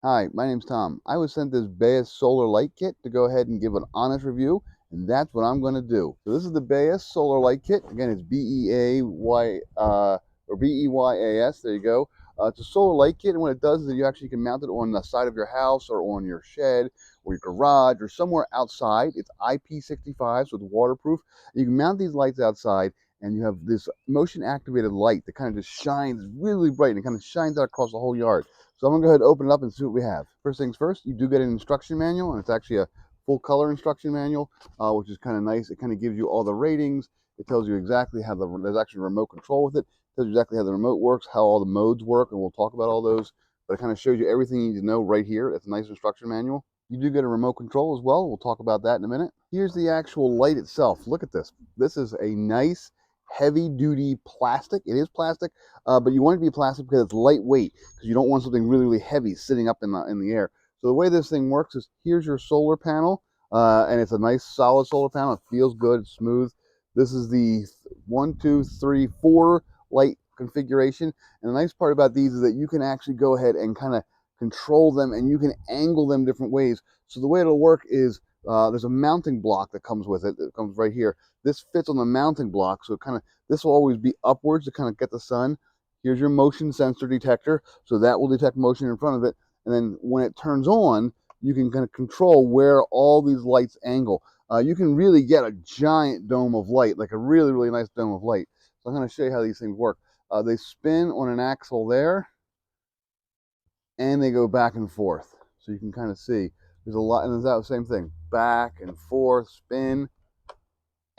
Hi, my name's Tom. I was sent this BEYAS Solar Light Kit to go ahead and give an honest review, and that's what I'm going to do. So this is the BEYAS Solar Light Kit. Again, it's B-E-A-Y or B-E-Y-A-S. There you go. It's a solar light kit, and what it does is that you actually can mount it on the side of your house or on your shed or your garage or somewhere outside. It's IP65, so it's waterproof. You can mount these lights outside, and you have this motion activated light that kind of just shines really bright and it kind of shines out across the whole yard. So I'm gonna go ahead and open it up and see what we have. First things first, you do get an instruction manual, and it's actually a full color instruction manual, which is kind of nice. It kind of gives you all the ratings. It tells you exactly how there's actually a remote control with it. It tells you exactly how the remote works, how all the modes work, and we'll talk about all those. But it kind of shows you everything you need to know right here. It's a nice instruction manual. You do get a remote control as well. We'll talk about that in a minute. Here's the actual light itself. Look at this. This is a nice heavy duty plastic. It is plastic, but you want it to be plastic because it's lightweight, because you don't want something really, really heavy sitting up in the air. So the way this thing works is here's your solar panel, and it's a nice solid solar panel. It feels good, it's smooth. This is the 1, 2, 3, 4 light configuration. And the nice part about these is that you can actually go ahead and kind of control them, and you can angle them different ways. So the way it'll work is there's a mounting block that comes with it. It comes right here. This fits on the mounting block, so this will always be upwards to kind of get the sun. Here's your motion sensor detector, so that will detect motion in front of it. And then when it turns on, you can kind of control where all these lights angle. You can really get a giant dome of light, like a really, really nice dome of light. So I'm going to show you how these things work. They spin on an axle there, and they go back and forth. So you can kind of see there's a lot, and it's that same thing, back and forth, spin,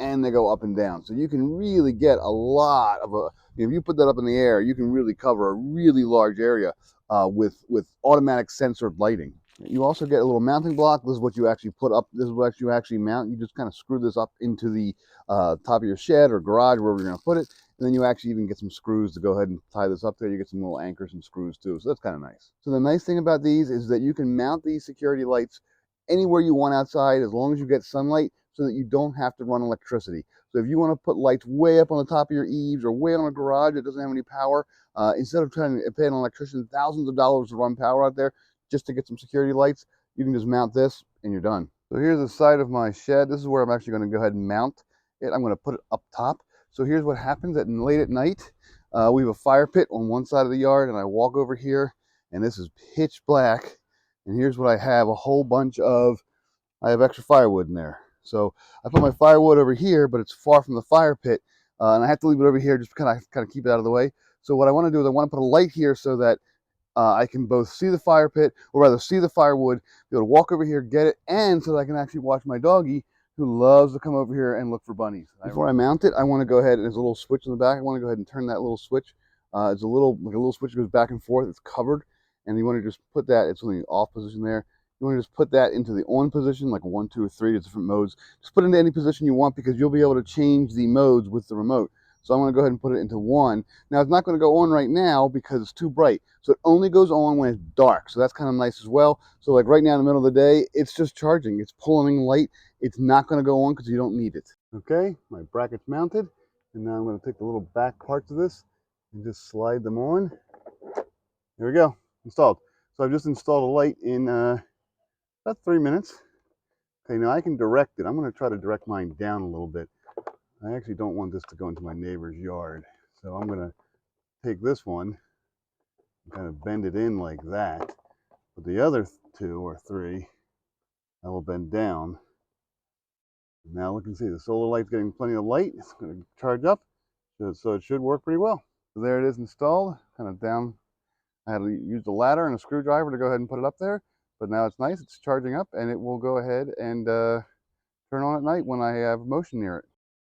and they go up and down. So you can really get a lot of if you put that up in the air, you can really cover a really large area with automatic sensored lighting. You also get a little mounting block. This is what you actually put up. This is what you actually mount. You just kind of screw this up into the top of your shed or garage, wherever you're going to put it. And then you actually even get some screws to go ahead and tie this up there. You get some little anchors and screws too. So that's kind of nice. So the nice thing about these is that you can mount these security lights anywhere you want outside, as long as you get sunlight, so that you don't have to run electricity. So if you want to put lights way up on the top of your eaves or way on a garage that doesn't have any power, instead of trying to pay an electrician thousands of dollars to run power out there just to get some security lights, you can just mount this and you're done. So here's the side of my shed. This is where I'm actually going to go ahead and mount it. I'm going to put it up top. So here's what happens late at night. We have a fire pit on one side of the yard, and I walk over here, and this is pitch black. And here's what I have: I have extra firewood in there. So I put my firewood over here, but it's far from the fire pit, and I have to leave it over here just to kind of keep it out of the way. So what I want to do is I want to put a light here so that I can both see the fire pit, or rather see the firewood, be able to walk over here, get it, and so that I can actually watch my doggie, who loves to come over here and look for bunnies. Before I mount it, I want to go ahead, and there's a little switch in the back. I want to go ahead and turn that little switch. It's like a little switch that goes back and forth. It's covered, and you want to just put that. It's in the off position there. You want to just put that into the on position, like 1, 2, or 3. There's different modes. Just put it into any position you want, because you'll be able to change the modes with the remote. So I'm going to go ahead and put it into 1. Now it's not going to go on right now because it's too bright. So it only goes on when it's dark. So that's kind of nice as well. So like right now in the middle of the day, it's just charging. It's pulling light. It's not going to go on because you don't need it. Okay, my bracket's mounted. And now I'm going to take the little back parts of this and just slide them on. There we go, installed. So I've just installed a light in about 3 minutes. Okay, now I can direct it. I'm going to try to direct mine down a little bit. I actually don't want this to go into my neighbor's yard. So I'm going to take this one and kind of bend it in like that. But the other 2 or 3, I will bend down. Now look and see, the solar light's getting plenty of light. It's going to charge up, so it should work pretty well. So there it is installed, kind of down. I had to use the ladder and a screwdriver to go ahead and put it up there. But now it's nice, it's charging up, and it will go ahead and turn on at night when I have motion near it.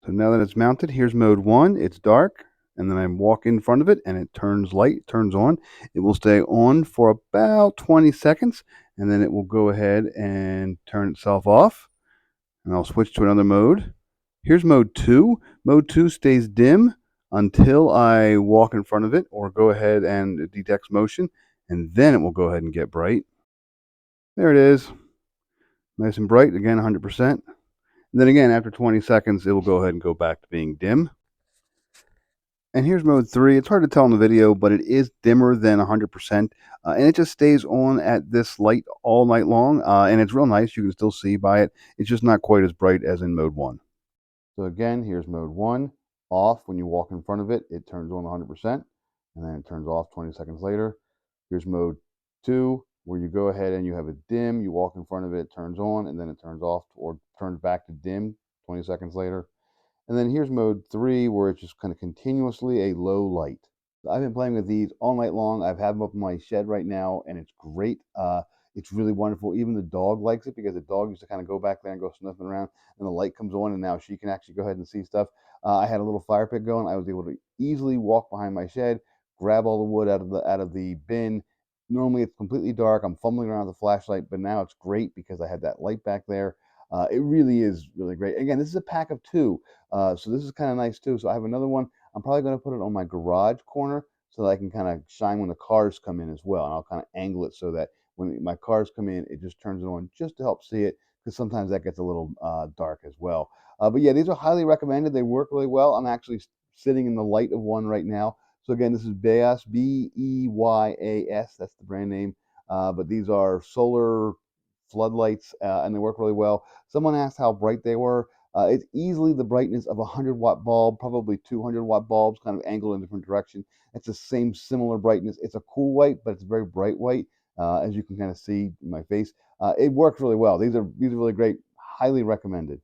So now that it's mounted, here's mode 1. It's dark, and then I walk in front of it, and it turns light, turns on. It will stay on for about 20 seconds, and then it will go ahead and turn itself off. And I'll switch to another mode. Here's mode 2. Mode 2 stays dim until I walk in front of it or go ahead and it detects motion, and then it will go ahead and get bright. There it is. Nice and bright, again 100%. And then again, after 20 seconds, it will go ahead and go back to being dim. And here's mode 3. It's hard to tell in the video, but it is dimmer than 100%, and it just stays on at this light all night long, and it's real nice. You can still see by it. It's just not quite as bright as in mode 1. So again, here's mode 1. Off when you walk in front of it, it turns on 100%, and then it turns off 20 seconds later. Here's mode 2, where you go ahead and you have a dim. You walk in front of it, it turns on, and then it turns off or turns back to dim 20 seconds later. And then here's mode 3, where it's just kind of continuously a low light. I've been playing with these all night long. I've had them up in my shed right now, and it's great. It's really wonderful. Even the dog likes it because the dog used to kind of go back there and go sniffing around, and the light comes on, and now she can actually go ahead and see stuff. I had a little fire pit going. I was able to easily walk behind my shed, grab all the wood out of the bin. Normally it's completely dark. I'm fumbling around with the flashlight, but now it's great because I had that light back there. It really is really great. Again, this is a pack of 2, so this is kind of nice too. So I have another one. I'm probably going to put it on my garage corner so that I can kind of shine when the cars come in as well. And I'll kind of angle it so that when my cars come in, it just turns it on just to help see it, because sometimes that gets a little dark as well. But yeah, these are highly recommended. They work really well. I'm actually sitting in the light of one right now. So again, this is BEYAS, BEYAS. That's the brand name. But these are solar floodlights, and they work really well. Someone asked how bright they were. It's easily the brightness of a 100-watt bulb, probably 200-watt bulbs, kind of angled in a different direction. It's the same similar brightness. It's a cool white, but it's a very bright white, as you can kind of see in my face. It works really well. These are really great. Highly recommended.